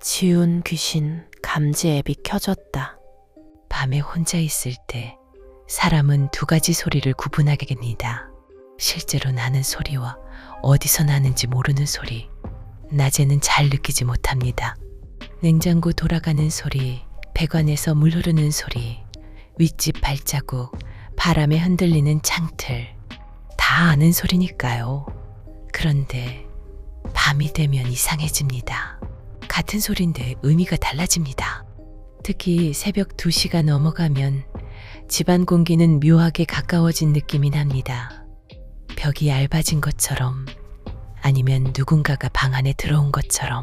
지운 귀신 감지 앱이 켜졌다. 밤에 혼자 있을 때 사람은 두 가지 소리를 구분하게 됩니다. 실제로 나는 소리와 어디서 나는지 모르는 소리. 낮에는 잘 느끼지 못합니다. 냉장고 돌아가는 소리, 배관에서 물 흐르는 소리, 윗집 발자국, 바람에 흔들리는 창틀. 다 아는 소리니까요. 그런데 밤이 되면 이상해집니다. 같은 소리인데 의미가 달라집니다. 특히 새벽 2시가 넘어가면 집안 공기는 묘하게 가까워진 느낌이 납니다. 벽이 얇아진 것처럼, 아니면 누군가가 방 안에 들어온 것처럼.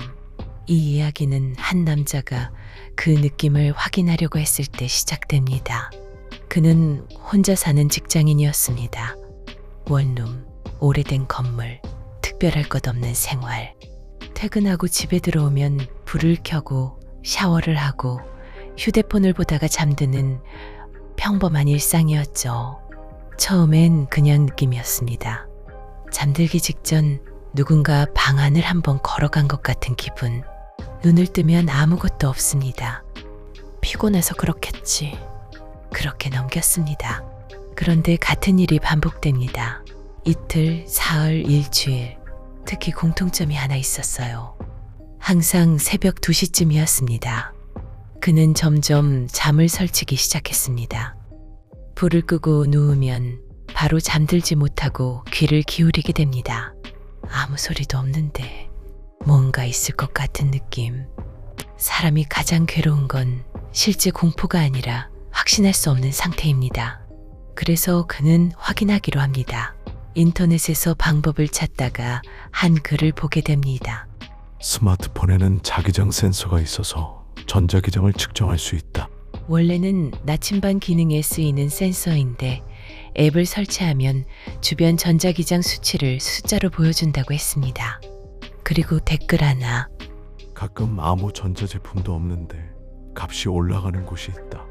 이 이야기는 한 남자가 그 느낌을 확인하려고 했을 때 시작됩니다. 그는 혼자 사는 직장인이었습니다. 원룸, 오래된 건물, 특별할 것 없는 생활. 퇴근하고 집에 들어오면 불을 켜고 샤워를 하고 휴대폰을 보다가 잠드는 평범한 일상이었죠. 처음엔 그냥 느낌이었습니다. 잠들기 직전 누군가 방 안을 한번 걸어간 것 같은 기분. 눈을 뜨면 아무것도 없습니다. 피곤해서 그렇겠지. 그렇게 넘겼습니다. 그런데 같은 일이 반복됩니다. 이틀, 사흘, 일주일. 특히 공통점이 하나 있었어요. 항상 새벽 2시쯤이었습니다. 그는 점점 잠을 설치기 시작했습니다. 불을 끄고 누우면 바로 잠들지 못하고 귀를 기울이게 됩니다. 아무 소리도 없는데 뭔가 있을 것 같은 느낌. 사람이 가장 괴로운 건 실제 공포가 아니라 확신할 수 없는 상태입니다. 그래서 그는 확인하기로 합니다. 인터넷에서 방법을 찾다가 한 글을 보게 됩니다. 스마트폰에는 자기장 센서가 있어서 전자기장을 측정할 수 있다. 원래는 나침반 기능에 쓰이는 센서인데 앱을 설치하면 주변 전자기장 수치를 숫자로 보여준다고 했습니다. 그리고 댓글 하나. 가끔 아무 전자제품도 없는데 값이 올라가는 곳이 있다.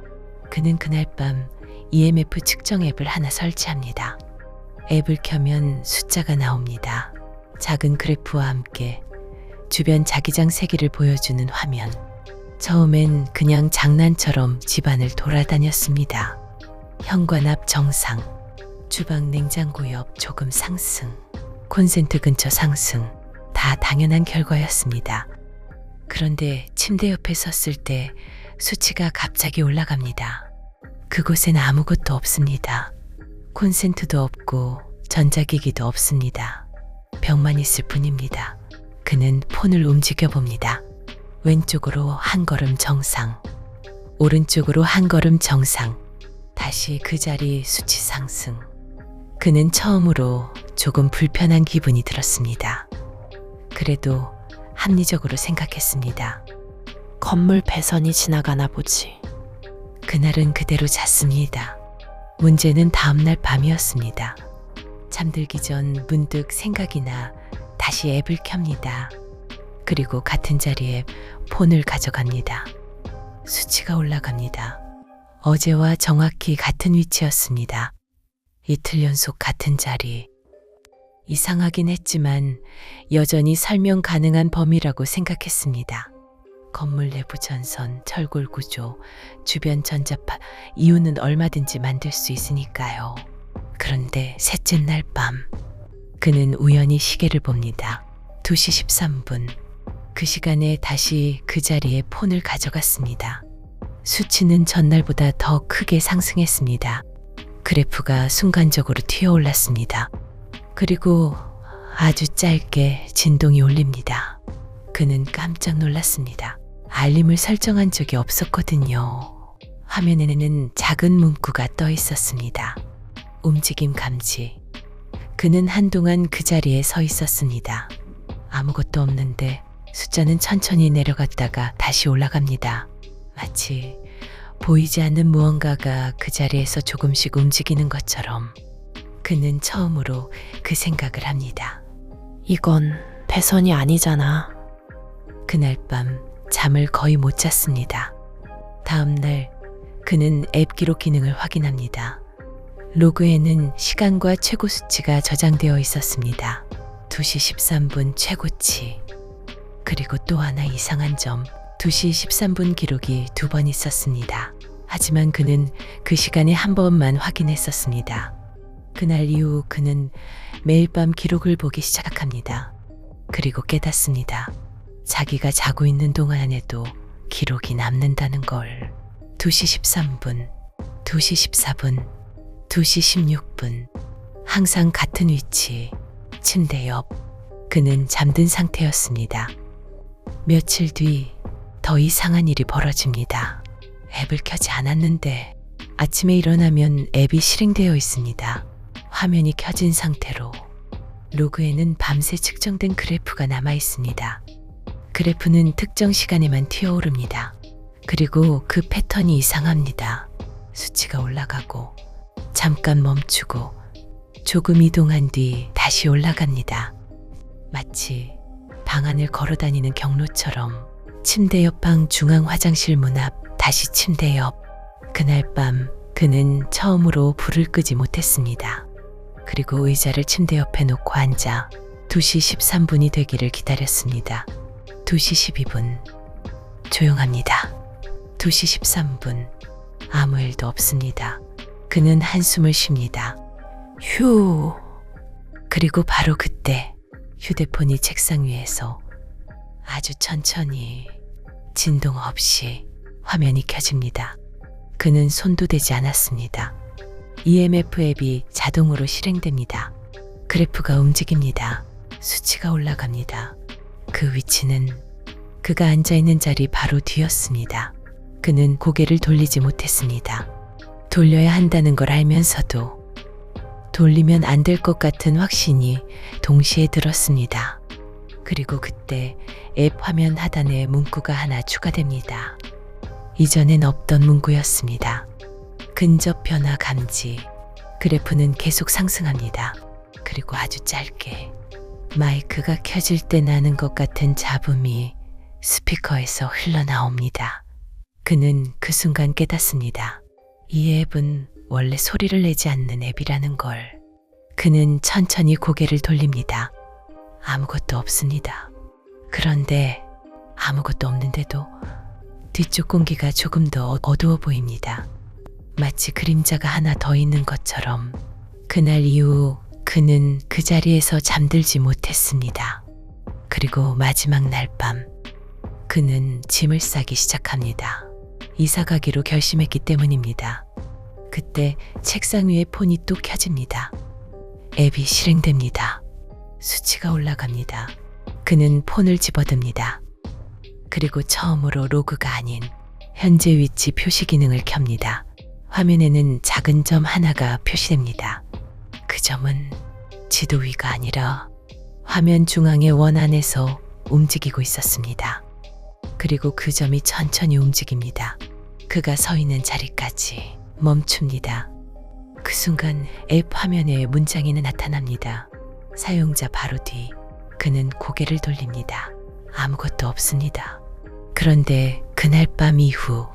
그는 그날 밤 EMF 측정 앱을 하나 설치합니다. 앱을 켜면 숫자가 나옵니다. 작은 그래프와 함께 주변 자기장 세기를 보여주는 화면. 처음엔 그냥 장난처럼 집안을 돌아다녔습니다. 현관 앞 정상, 주방 냉장고 옆 조금 상승, 콘센트 근처 상승. 다 당연한 결과였습니다. 그런데 침대 옆에 섰을 때 수치가 갑자기 올라갑니다. 그곳엔 아무것도 없습니다. 콘센트도 없고 전자기기도 없습니다. 벽만 있을 뿐입니다. 그는 폰을 움직여 봅니다. 왼쪽으로 한 걸음 정상, 오른쪽으로 한 걸음 정상, 다시 그 자리 수치 상승. 그는 처음으로 조금 불편한 기분이 들었습니다. 그래도 합리적으로 생각했습니다. 건물 배선이 지나가나 보지. 그날은 그대로 잤습니다. 문제는 다음날 밤이었습니다. 잠들기 전 문득 생각이 나 다시 앱을 켭니다. 그리고 같은 자리에 폰을 가져갑니다. 수치가 올라갑니다. 어제와 정확히 같은 위치였습니다. 이틀 연속 같은 자리. 이상하긴 했지만 여전히 설명 가능한 범위라고 생각했습니다. 건물 내부 전선, 철골 구조, 주변 전자파, 이유는 얼마든지 만들 수 있으니까요. 그런데 셋째 날 밤, 그는 우연히 시계를 봅니다. 2시 13분. 그 시간에 다시 그 자리에 폰을 가져갔습니다. 수치는 전날보다 더 크게 상승했습니다. 그래프가 순간적으로 튀어올랐습니다. 그리고 아주 짧게 진동이 울립니다. 그는 깜짝 놀랐습니다. 알림을 설정한 적이 없었거든요. 화면에는 작은 문구가 떠 있었습니다. 움직임 감지. 그는 한동안 그 자리에 서 있었습니다. 아무것도 없는데 숫자는 천천히 내려갔다가 다시 올라갑니다. 마치 보이지 않는 무언가가 그 자리에서 조금씩 움직이는 것처럼. 그는 처음으로 그 생각을 합니다. 이건 배선이 아니잖아. 그날 밤 잠을 거의 못 잤습니다. 다음 날 그는 앱 기록 기능을 확인합니다. 로그에는 시간과 최고 수치가 저장되어 있었습니다. 2시 13분 최고치. 그리고 또 하나 이상한 점. 2시 13분 기록이 2번 있었습니다. 하지만 그는 그 시간에 한 번만 확인했었습니다. 그날 이후 그는 매일 밤 기록을 보기 시작합니다. 그리고 깨닫습니다. 자기가 자고 있는 동안에도 기록이 남는다는 걸. 2시 13분, 2시 14분, 2시 16분. 항상 같은 위치, 침대 옆. 그는 잠든 상태였습니다. 며칠 뒤 더 이상한 일이 벌어집니다. 앱을 켜지 않았는데 아침에 일어나면 앱이 실행되어 있습니다. 화면이 켜진 상태로 로그에는 밤새 측정된 그래프가 남아 있습니다. 그래프는 특정 시간에만 튀어오릅니다. 그리고 그 패턴이 이상합니다. 수치가 올라가고 잠깐 멈추고 조금 이동한 뒤 다시 올라갑니다. 마치 방 안을 걸어다니는 경로처럼. 침대 옆 방 중앙 화장실 문 앞 다시 침대 옆. 그날 밤 그는 처음으로 불을 끄지 못했습니다. 그리고 의자를 침대 옆에 놓고 앉아 2시 13분이 되기를 기다렸습니다. 2시 12분. 조용합니다. 2시 13분. 아무 일도 없습니다. 그는 한숨을 쉽니다. 휴. 그리고 바로 그때 휴대폰이 책상 위에서 아주 천천히 진동 없이 화면이 켜집니다. 그는 손도 대지 않았습니다. EMF 앱이 자동으로 실행됩니다. 그래프가 움직입니다. 수치가 올라갑니다. 그 위치는 그가 앉아있는 자리 바로 뒤였습니다. 그는 고개를 돌리지 못했습니다. 돌려야 한다는 걸 알면서도 돌리면 안 될 것 같은 확신이 동시에 들었습니다. 그리고 그때 앱 화면 하단에 문구가 하나 추가됩니다. 이전엔 없던 문구였습니다. 근접 변화 감지. 그래프는 계속 상승합니다. 그리고 아주 짧게 마이크가 켜질 때 나는 것 같은 잡음이 스피커에서 흘러나옵니다. 그는 그 순간 깨닫습니다. 이 앱은 원래 소리를 내지 않는 앱이라는 걸. 그는 천천히 고개를 돌립니다. 아무것도 없습니다. 그런데 아무것도 없는데도 뒤쪽 공기가 조금 더 어두워 보입니다. 마치 그림자가 하나 더 있는 것처럼. 그날 이후 그는 그 자리에서 잠들지 못했습니다. 그리고 마지막 날 밤 그는 짐을 싸기 시작합니다. 이사 가기로 결심했기 때문입니다. 그때 책상 위에 폰이 또 켜집니다. 앱이 실행됩니다. 수치가 올라갑니다. 그는 폰을 집어듭니다. 그리고 처음으로 로그가 아닌 현재 위치 표시 기능을 켭니다. 화면에는 작은 점 하나가 표시됩니다. 그 점은 지도 위가 아니라 화면 중앙의 원 안에서 움직이고 있었습니다. 그리고 그 점이 천천히 움직입니다. 그가 서 있는 자리까지 멈춥니다. 그 순간 앱 화면에 문장이 나타납니다. 사용자 바로 뒤. 그는 고개를 돌립니다. 아무것도 없습니다. 그런데 그날 밤 이후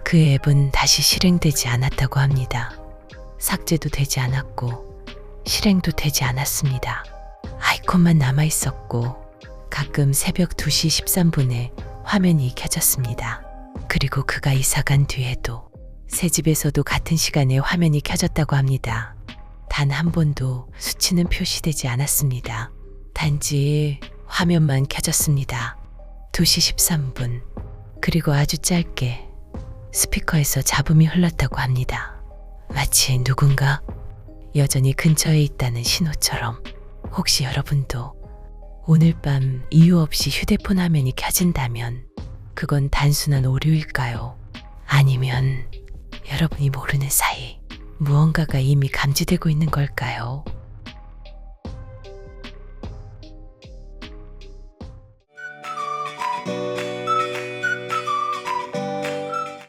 그 앱은 다시 실행되지 않았다고 합니다. 삭제도 되지 않았고 실행도 되지 않았습니다. 아이콘만 남아 있었고 가끔 새벽 2시 13분에 화면이 켜졌습니다. 그리고 그가 이사간 뒤에도 새 집에서도 같은 시간에 화면이 켜졌다고 합니다. 단 한 번도 수치는 표시되지 않았습니다. 단지 화면만 켜졌습니다. 2시 13분. 그리고 아주 짧게 스피커에서 잡음이 흘렀다고 합니다. 마치 누군가 여전히 근처에 있다는 신호처럼. 혹시 여러분도 오늘 밤 이유 없이 휴대폰 화면이 켜진다면 그건 단순한 오류일까요? 아니면 여러분이 모르는 사이 무언가가 이미 감지되고 있는 걸까요?